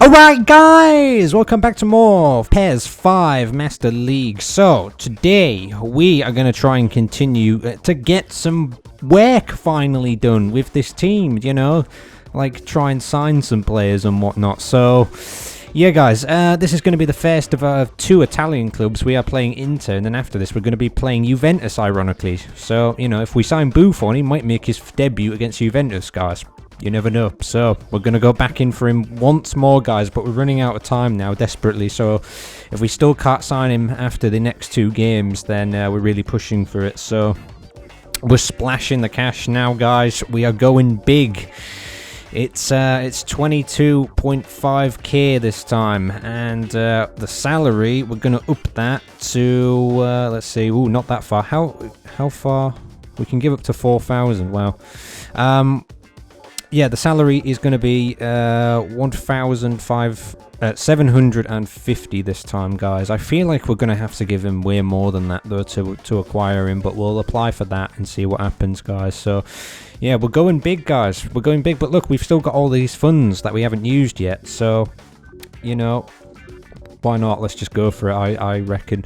Alright guys, welcome back to more of PES 5 Master League. So, today we are going to try and continue to get some work finally done with this team, you know, like try and sign some players and whatnot. So, yeah guys, this is going to be the first of two Italian clubs. We are playing Inter, and then after this we're going to be playing Juventus, ironically. So, you know, if we sign Buffon, he might make his debut against Juventus, guys. You never know. So we're going to go back in for him once more, guys, but we're running out of time now desperately. So if we still can't sign him after the next two games, then we're really pushing for it. So we're splashing the cash now, guys. We are going big. It's 22.5k this time, and the salary, we're going to up that to let's see, ooh, not that far. How far? We can give up to 4,000. Wow. Yeah, the salary is going to be 750 this time, guys. I feel like we're going to have to give him way more than that, though, to acquire him, but we'll apply for that and see what happens, guys. So, yeah, we're going big, guys. We're going big, but look, we've still got all these funds that we haven't used yet, so, you know, why not? Let's just go for it, I reckon.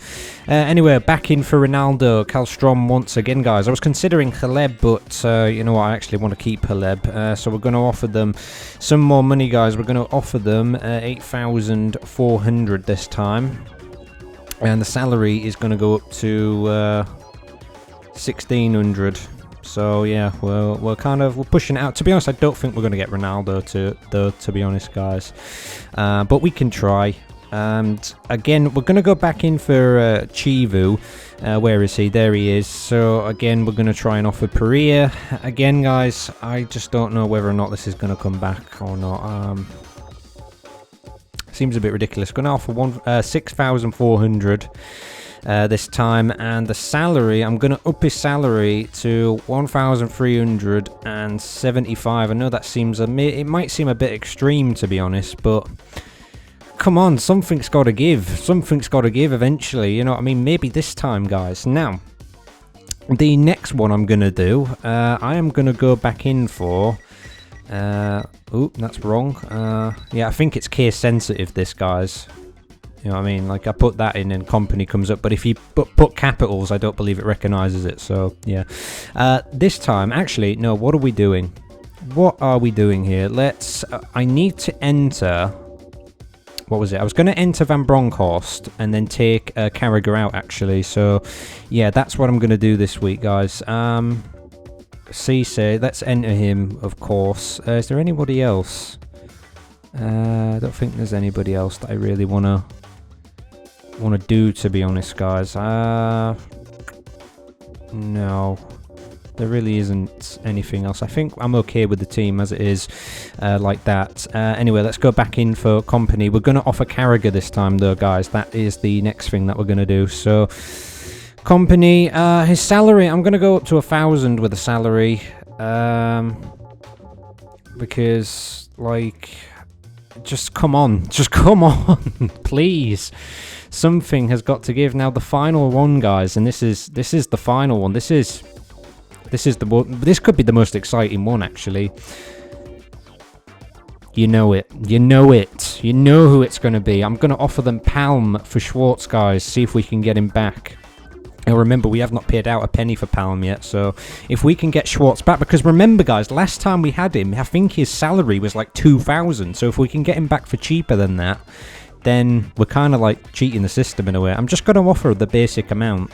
Anyway, back in for Ronaldo, Kallstrom once again, guys. I was considering Haleb, but you know what? I actually want to keep Haleb. So we're going to offer them some more money, guys. We're going to offer them 8,400 this time. And the salary is going to go up to 1,600. So yeah, we're pushing it out. To be honest, I don't think we're going to get Ronaldo to be honest, guys. But we can try. And again, we're going to go back in for Chivu. Where is he? There he is. So again, we're going to try and offer Perea. Again, guys, I just don't know whether or not this is going to come back or not. Seems a bit ridiculous. Going to offer 6,400 this time, and the salary, I'm going to up his salary to 1,375. I know that seems it might seem a bit extreme, to be honest, but come on, something's got to give. Something's got to give eventually, you know what I mean? Maybe this time, guys. Now, the next one I'm going to do, I am going to go back in for... oh, that's wrong. Yeah, I think it's case sensitive, this, guys. You know what I mean? Like, I put that in and company comes up, but if you put capitals, I don't believe it recognizes it, so, yeah. This time, actually, no, what are we doing? What are we doing here? Let's... I need to enter... What was it? I was going to enter Van Bronckhorst and then take Carragher out, actually. So, yeah, that's what I'm going to do this week, guys. Cisse, let's enter him, of course. Is there anybody else? I don't think there's anybody else that I really want to do, to be honest, guys. No. There really isn't anything else. I think I'm okay with the team as it is, like that. Anyway, let's go back in for company. We're going to offer Carragher this time, though, guys. That is the next thing that we're going to do. So, company, his salary, I'm going to go up to 1,000 with the salary. Because, like, just come on. Just come on, please. Something has got to give. Now, the final one, guys, and this is the final one. This could be the most exciting one, actually. You know it. You know it. You know who it's going to be. I'm going to offer them Palm for Schwartz, guys. See if we can get him back. And remember, we have not paid out a penny for Palm yet. So if we can get Schwartz back... Because remember, guys, last time we had him, I think his salary was like 2,000. So if we can get him back for cheaper than that, then we're kind of like cheating the system in a way. I'm just going to offer the basic amount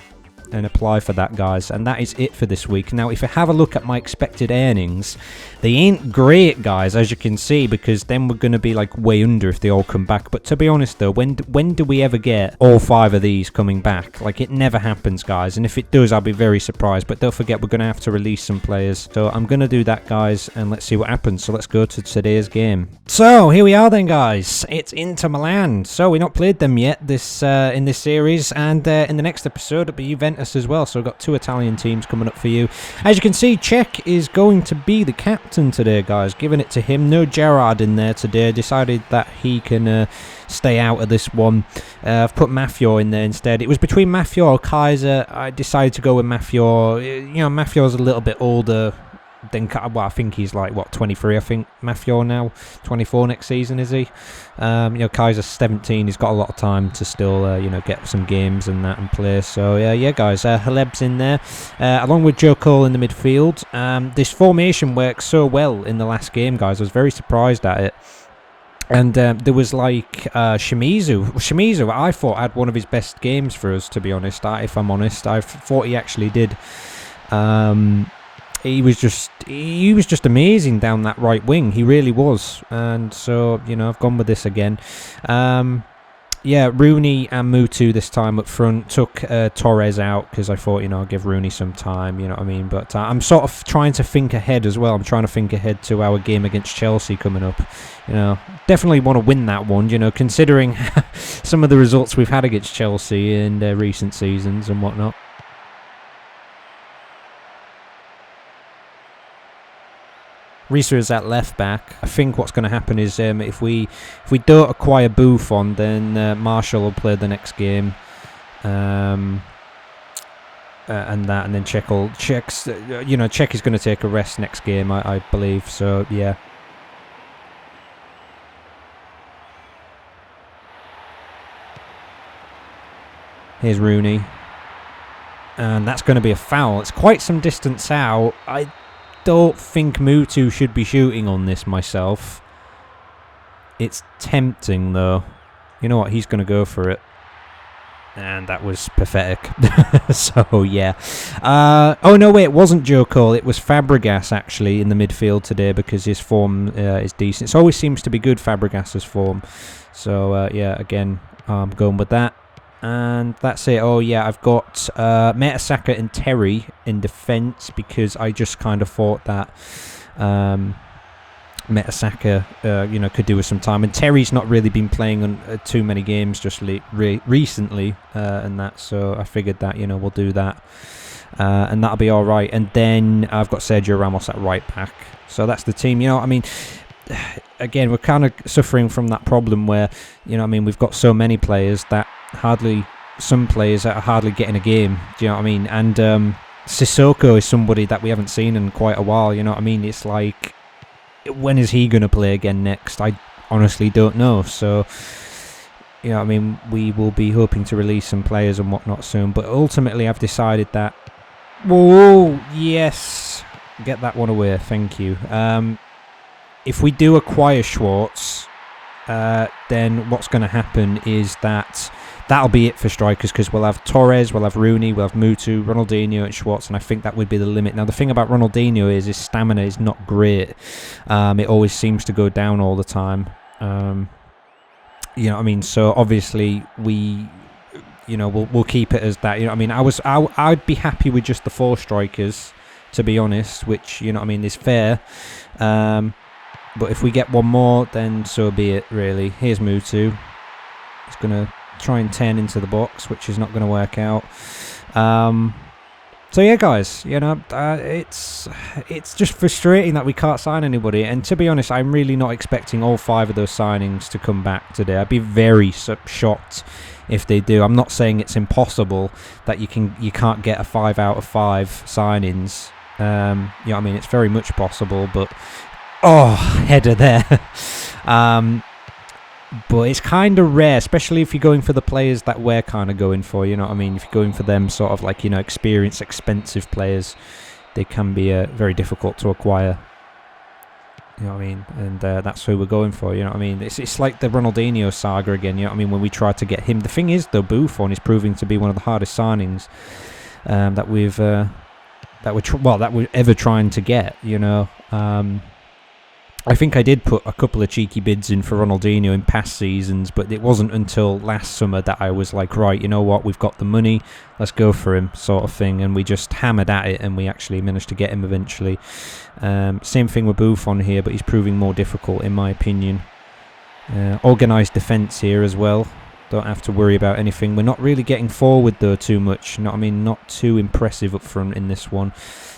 and apply for that, guys, and that is it for this week. Now, if I have a look at my expected earnings, they ain't great, guys, as you can see, because then we're going to be like way under if they all come back. But to be honest, though, when do we ever get all 5 of these coming back? Like, it never happens, guys, and if it does, I'll be very surprised. But don't forget, we're going to have to release some players, so I'm going to do that, guys, and let's see what happens. So let's go to today's game. So here we are then, guys. It's Inter Milan. So we've not played them yet in this series, and in the next episode it'll be Juventus as well. So we've got 2 Italian teams coming up for you. As you can see, Cech is going to be the captain today, guys. Giving it to him. No Gerrard in there today. Decided that he can stay out of this one. I've put Mafior in there instead. It was between Mafior or Kaiser. I decided to go with Mafior. You know, Mafior's a little bit older then I think he's like, what, 23, I think, Mafior now. 24 next season, is he? Kaiser's 17. He's got a lot of time to still, get some games and that and play. So, yeah, guys, Haleb's in there, along with Joe Cole in the midfield. This formation worked so well in the last game, guys. I was very surprised at it. And there was like Shimizu. Shimizu, I thought, had one of his best games for us, to be honest. If I'm honest, I thought he actually did. He was just amazing down that right wing. He really was. And so, I've gone with this again. Rooney and Mutu this time up front. Took Torres out because I thought, I'll give Rooney some time, you know what I mean? But I'm sort of trying to think ahead as well. I'm trying to think ahead to our game against Chelsea coming up. Definitely want to win that one, considering some of the results we've had against Chelsea in recent seasons and whatnot. Risa is at left back. I think what's going to happen is if we don't acquire Buffon, then Marshall will play the next game, and then Czech is going to take a rest next game, I believe. So yeah. Here's Rooney, and that's going to be a foul. It's quite some distance out. I don't think Mutu should be shooting on this myself. It's tempting though. You know what? He's going to go for it. And that was pathetic. So yeah. Oh no, wait, it wasn't Joe Cole. It was Fabregas actually in the midfield today because his form is decent. It always seems to be good, Fabregas's form. So yeah, again, I'm going with that. And that's it. Oh, yeah, I've got Mertesacker and Terry in defence because I just kind of thought that Mertesacker, could do with some time. And Terry's not really been playing on too many games just recently and that. So I figured that, we'll do that. And that'll be all right. And then I've got Sergio Ramos at right back. So that's the team. Again, we're kind of suffering from that problem where, we've got so many players that some players that are hardly getting a game. Do you know what I mean? And Sissoko is somebody that we haven't seen in quite a while. You know what I mean? It's like, when is he going to play again next? I honestly don't know. So, we will be hoping to release some players and whatnot soon. But ultimately, I've decided that. Whoa, yes, get that one away. Thank you. If we do acquire Schwartz, then what's going to happen is that'll be it for strikers because we'll have Torres, we'll have Rooney, we'll have Mutu, Ronaldinho and Schwartz, and I think that would be the limit. Now, the thing about Ronaldinho is his stamina is not great. It always seems to go down all the time. So obviously we'll keep it as that. I'd be happy with just the 4 strikers, to be honest, which, is fair. But if we get one more, then so be it, really. Here's Mutu. He's going to try and turn into the box, which is not going to work out. So yeah, guys, it's just frustrating that we can't sign anybody. And to be honest, I'm really not expecting all 5 of those signings to come back today. I'd be very shocked if they do. I'm not saying it's impossible that you can't get a 5 out of 5 signings. It's very much possible, but header there. But it's kind of rare, especially if you're going for the players that we're kind of going for, you know what I mean? If you're going for them sort of like, experienced, expensive players, they can be very difficult to acquire. You know what I mean? And that's who we're going for, you know what I mean? It's like the Ronaldinho saga again, you know what I mean? When we tried to get him. The thing is, though, Buffon is proving to be one of the hardest signings that we're ever trying to get, I think I did put a couple of cheeky bids in for Ronaldinho in past seasons, but it wasn't until last summer that I was like, right, you know what, we've got the money, let's go for him, sort of thing. And we just hammered at it, and we actually managed to get him eventually. Same thing with Buffon here, but he's proving more difficult, in my opinion. Organised defence here as well. Don't have to worry about anything. We're not really getting forward, though, too much. Not too impressive up front in this one.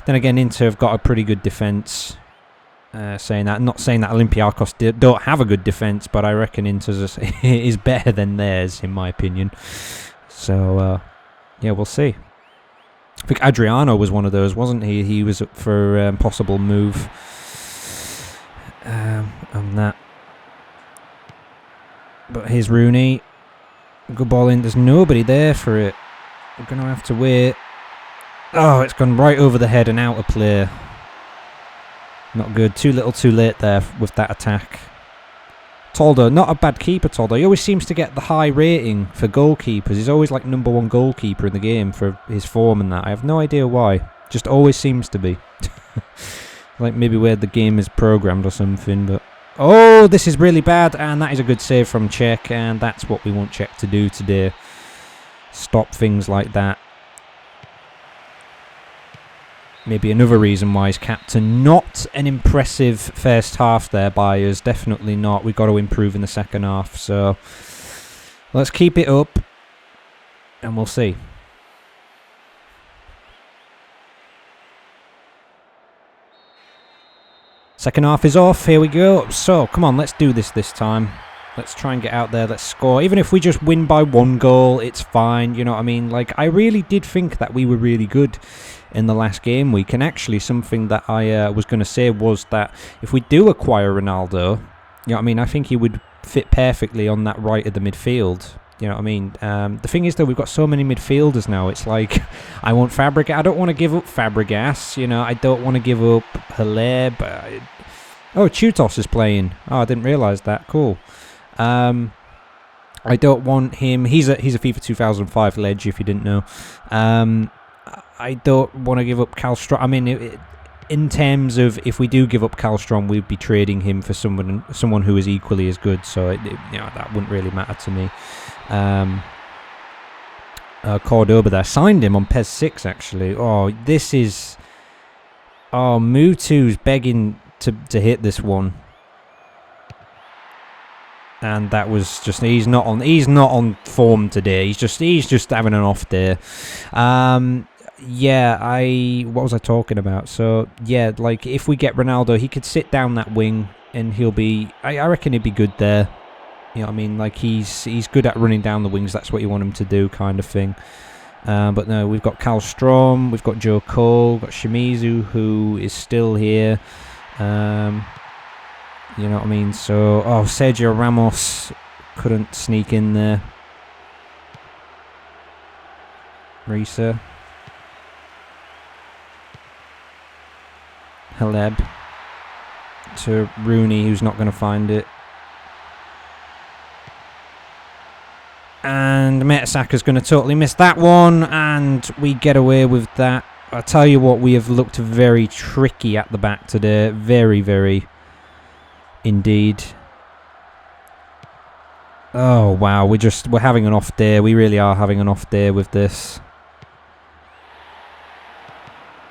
Then again, Inter have got a pretty good defence. Not saying that Olympiacos don't have a good defence, but I reckon Inter's is better than theirs, in my opinion. So, yeah, we'll see. I think Adriano was one of those, wasn't he? He was up for possible move on that. But here's Rooney. Good ball in. There's nobody there for it. We're going to have to wait. Oh, it's gone right over the head and out of play. Not good. Too little too late there with that attack. Toldo, not a bad keeper, Toldo. He always seems to get the high rating for goalkeepers. He's always like #1 goalkeeper in the game for his form and that. I have no idea why. Just always seems to be. Like maybe where the game is programmed or something. But oh, this is really bad. And that is a good save from Czech. And that's what we want Czech to do today. Stop things like that. Maybe another reason why he's captain. Not an impressive first half there by us. Definitely not. We've got to improve in the second half. So let's keep it up. And we'll see. Second half is off. Here we go. So come on, let's do this time. Let's try and get out there. Let's score. Even if we just win by 1 goal, it's fine. You know what I mean? Like, I really did think that we were really good in the last game week. And actually, something that I was going to say was that if we do acquire Ronaldo, you know what I mean? I think he would fit perfectly on that right of the midfield. You know what I mean? The thing is, though, we've got so many midfielders now. It's like, I want Fabregas. I don't want to give up Fabregas. You know, I don't want to give up Haleb. Oh, Chutos is playing. Oh, I didn't realise that. Cool. I don't want him. He's a FIFA 2005 ledge, if you didn't know. I don't want to give up Kallstrom. I mean, in terms of if we do give up Kallstrom, we'd be trading him for someone who is equally as good. So you know, that wouldn't really matter to me. Cordoba there, signed him on PES 6 actually. Oh, this is. Oh, Mutu's begging to hit this one. And that was just he's not on form today. He's just having an off day. Yeah, what was I talking about? So yeah, like if we get Ronaldo, he could sit down that wing and he'll be. I reckon he'd be good there. You know what I mean? Like he's good at running down the wings. That's what you want him to do, kind of thing. But no, we've got Kallstrom, we've got Joe Cole, we've got Shimizu who is still here. You know what I mean? So, oh, Sergio Ramos couldn't sneak in there. Risa. Haleb. To Rooney, who's not going to find it. And Mertesaker's going to totally miss that one. And we get away with that. I tell you what, we have looked very tricky at the back today. Very, very indeed. Oh, wow. We're having an off day. We really are having an off day with this.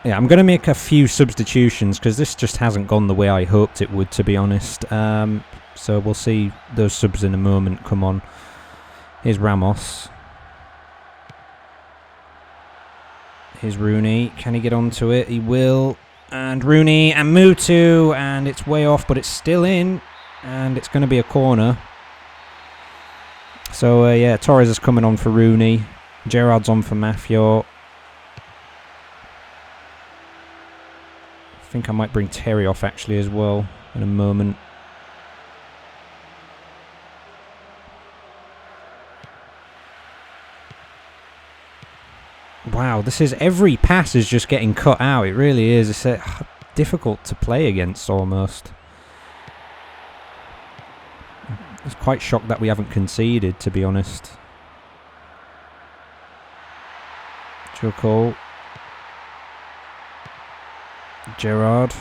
Yeah, I'm going to make a few substitutions because this just hasn't gone the way I hoped it would, to be honest. So we'll see those subs in a moment come on. Here's Ramos. Here's Rooney. Can he get onto it? He will. And Rooney and Mutu. And it's way off, but it's still in. And it's going to be a corner. So, yeah, Torres is coming on for Rooney. Gerrard's on for Mafia. I think I might bring Terry off, actually, as well, in a moment. Wow, this is every pass is just getting cut out. It really is. It's difficult to play against almost. I was quite shocked that we haven't conceded, to be honest. Joe Cole. Gerrard.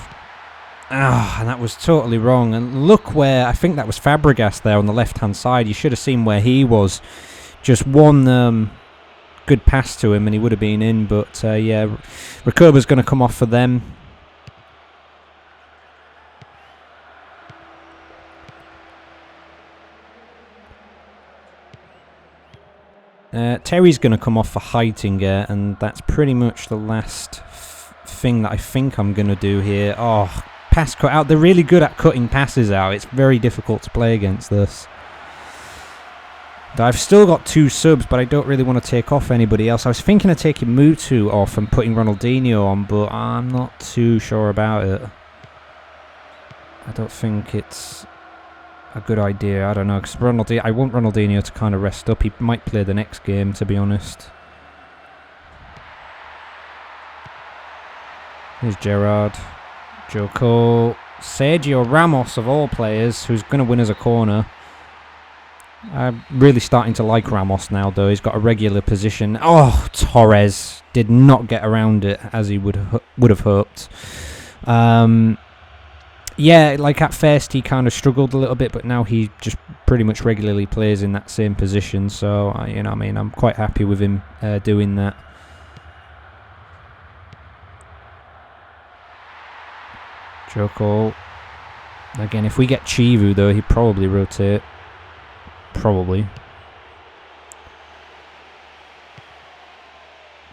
Ah, and that was totally wrong. And look where, I think that was Fabregas there on the left-hand side. You should have seen where he was. Just one good pass to him and he would have been in. But, yeah, Recoba's going to come off for them. Terry's going to come off for Heitinger, and that's pretty much the last thing that I think I'm going to do here. Oh, pass cut out. They're really good at cutting passes out. It's very difficult to play against this. I've still got 2 subs, but I don't really want to take off anybody else. I was thinking of taking Mutu off and putting Ronaldinho on, but I'm not too sure about it. I don't think it's a good idea. I don't know, because I want Ronaldinho to kind of rest up. He might play the next game, to be honest. Here's Gerrard. Joe Cole. Sergio Ramos, of all players, who's going to win us a corner. I'm really starting to like Ramos now, though. He's got a regular position. Oh, Torres did not get around it as he would have hoped. Yeah, like at first he kind of struggled a little bit, but now he just pretty much regularly plays in that same position. So, you know what I mean, I'm quite happy with him doing that. Joe Cole. Again, if we get Chivu, though, he'd probably rotate. Probably.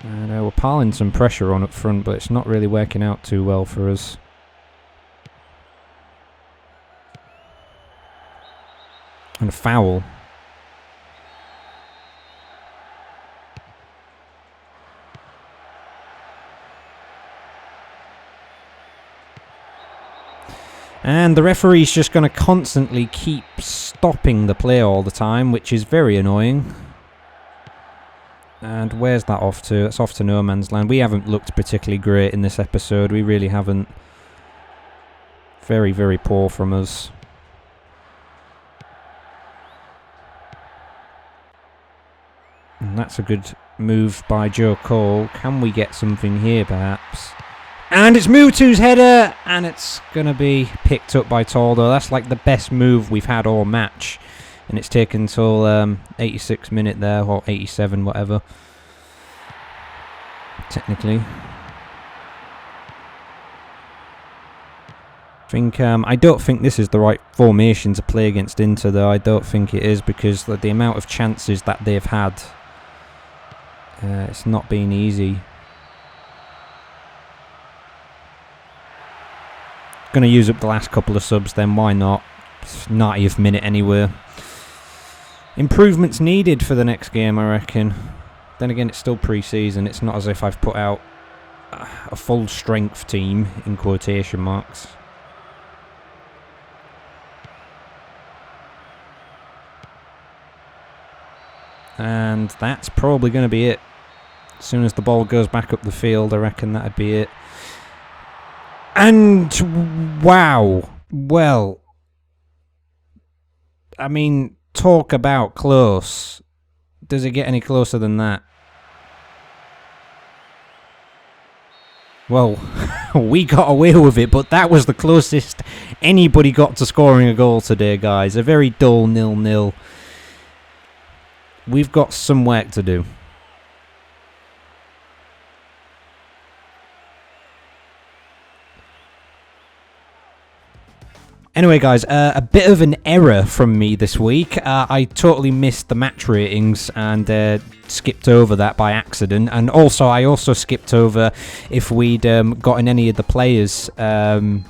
And we're piling some pressure on up front, but it's not really working out too well for us. And a foul. And the referee's just going to constantly keep stopping the play all the time, which is very annoying. And where's that off to? It's off to no man's land. We haven't looked particularly great in this episode. We really haven't. Very, very poor from us. And that's a good move by Joe Cole. Can we get something here, perhaps? And it's Mutu's header, and it's going to be picked up by Toldo. That's like the best move we've had all match. And it's taken till 86 minute there, or 87, whatever. Technically. I don't think this is the right formation to play against Inter, though. I don't think it is, because the amount of chances that they've had, it's not been easy. Going to use up the last couple of subs then, why not? It's 90th minute anyway. Improvements needed for the next game, I reckon. Then again, it's still pre-season. It's not as if I've put out a full strength team, in quotation marks. And that's probably going to be it. As soon as the ball goes back up the field, I reckon that'd be it. And wow, well, I mean, talk about close. Does it get any closer than that? Well, we got away with it, but that was the closest anybody got to scoring a goal today, guys. A very dull 0-0. We've got some work to do. Anyway, guys, a bit of an error from me this week. I totally missed the match ratings and skipped over that by accident. And also, I also skipped over if we'd gotten any of the players, or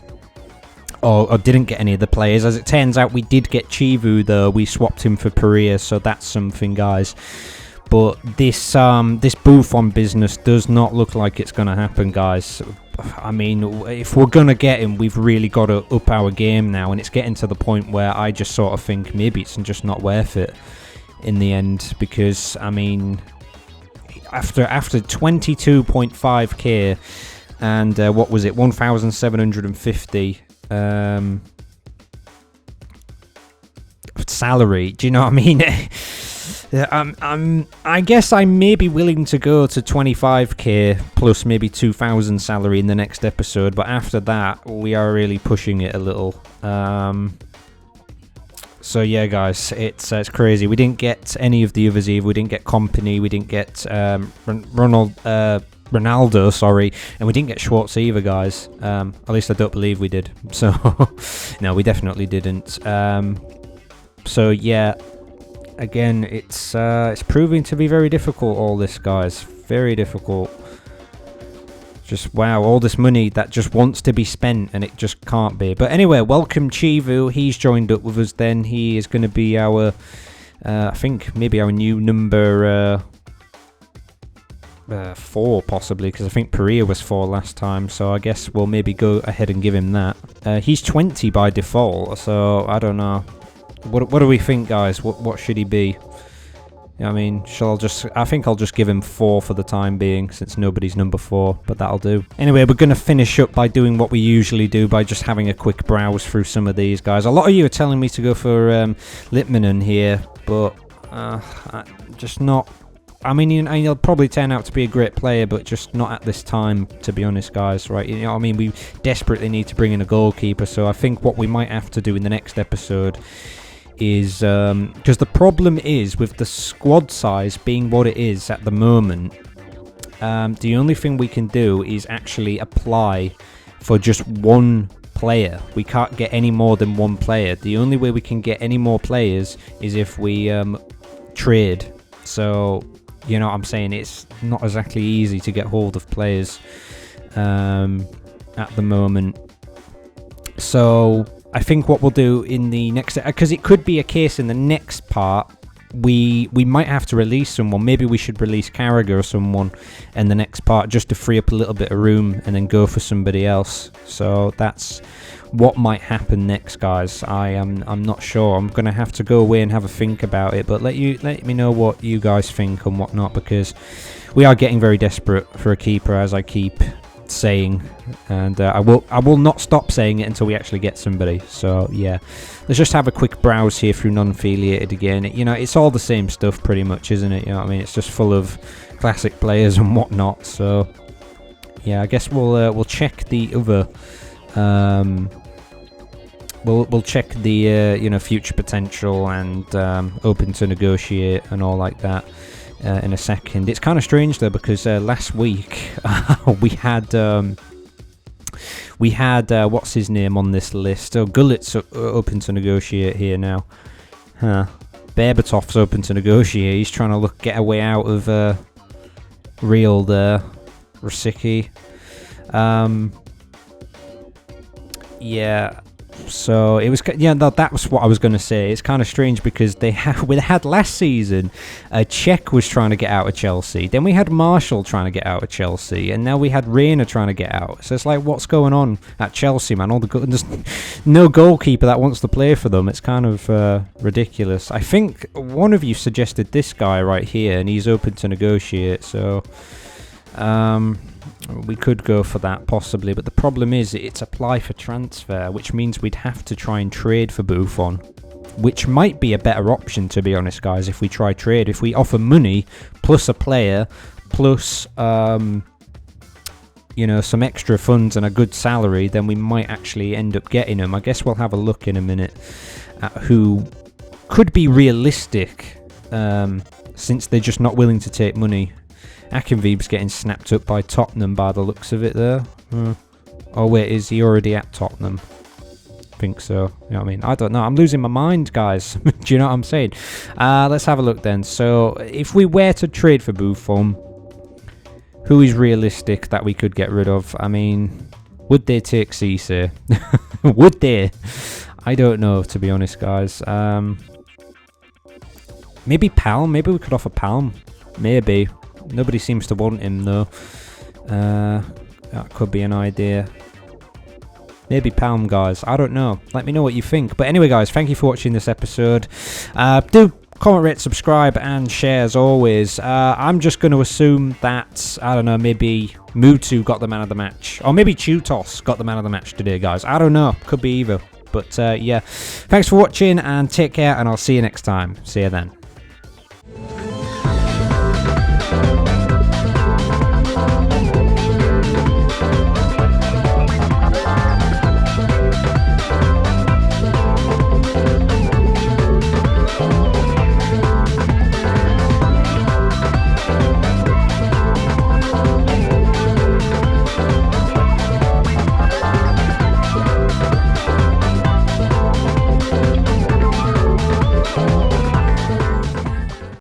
didn't get any of the players. As it turns out, we did get Chivu, though. We swapped him for Pereira, so that's something, guys. But this Buffon business does not look like it's going to happen, guys. I mean, if we're going to get him, we've really got to up our game now. And it's getting to the point where I just sort of think maybe it's just not worth it in the end. Because, I mean, after 22.5k and what was it, 1,750 salary, do you know what I mean? I guess I may be willing to go to 25k plus maybe 2,000 salary in the next episode, but after that we are really pushing it a little. So yeah, guys, it's crazy. We didn't get any of the others either. We didn't get Company, we didn't get Ronaldo, sorry, and we didn't get Schwartz either, guys. At least I don't believe we did. So no, we definitely didn't. So yeah. Again, it's proving to be very difficult, all this, guys. Very difficult. Just, wow, all this money that just wants to be spent, and it just can't be. But anyway, welcome Chivu. He's joined up with us then. He is going to be our I think maybe our new number 4 possibly, because I think Perea was 4 last time, so I guess we'll maybe go ahead and give him that. He's 20 by default, so I don't know. What do we think, guys? What should he be? I mean, I think I'll just give him 4 for the time being, since nobody's number 4, but that'll do. Anyway, we're going to finish up by doing what we usually do, by just having a quick browse through some of these guys. A lot of you are telling me to go for Litmanen here, but just not... I mean, he'll probably turn out to be a great player, but just not at this time, to be honest, guys, right? You know what I mean? We desperately need to bring in a goalkeeper, so I think what we might have to do in the next episode is, because the problem is with the squad size being what it is at the moment, the only thing we can do is actually apply for just one player. We can't get any more than one player. The only way we can get any more players is if we trade. So, you know what I'm saying? It's not exactly easy to get hold of players at the moment. So I think what we'll do in the next, because it could be a case in the next part, we might have to release someone. Maybe we should release Carragher or someone in the next part, just to free up a little bit of room and then go for somebody else. So that's what might happen next, guys. I'm not sure. I'm gonna have to go away and have a think about it, but let me know what you guys think and whatnot, because we are getting very desperate for a keeper, as I keep saying, and I will not stop saying it until we actually get somebody. So yeah, let's just have a quick browse here through non-affiliated again. You know, it's all the same stuff pretty much, isn't it? You know what I mean? It's just full of classic players and whatnot. So yeah, I guess we'll check the other we'll check the you know, future potential and open to negotiate and all like that in a second. It's kind of strange though, because last week we had what's his name on this list? Oh, Gullit's open to negotiate here now. Huh. Berbatov's open to negotiate. He's trying to get a way out of Real there. Rosicky. Yeah. So it was, yeah, no, that was what I was going to say. It's kind of strange because we had last season, Czech was trying to get out of Chelsea. Then we had Marshall trying to get out of Chelsea, and now we had Reina trying to get out. So it's like, what's going on at Chelsea, man? There's no goalkeeper that wants to play for them. It's kind of ridiculous. I think one of you suggested this guy right here, and he's open to negotiate. So we could go for that possibly, but the problem is it's apply for transfer, which means we'd have to try and trade for Buffon, which might be a better option, to be honest, guys. If we try trade, if we offer money plus a player plus you know, some extra funds and a good salary, then we might actually end up getting him. I guess we'll have a look in a minute at who could be realistic, since they're just not willing to take money. Akinvib's getting snapped up by Tottenham by the looks of it there. Oh wait, is he already at Tottenham? I think so. You know what I mean? I don't know. I'm losing my mind, guys. Do you know what I'm saying? Let's have a look then. So if we were to trade for Buffon, who is realistic that we could get rid of? I mean, would they take Cisse? Would they? I don't know, to be honest, guys. Maybe Palm. Maybe we could offer Palm. Maybe. Nobody seems to want him though. That could be an idea. Maybe Palm, guys. I don't know. Let me know what you think. But anyway, guys, thank you for watching this episode. Do comment, rate, subscribe, and share as always. I'm just going to assume that, I don't know, maybe Mutu got the man of the match. Or maybe Chutos got the man of the match today, guys. I don't know. Could be either. But yeah, thanks for watching and take care, and I'll see you next time. See you then.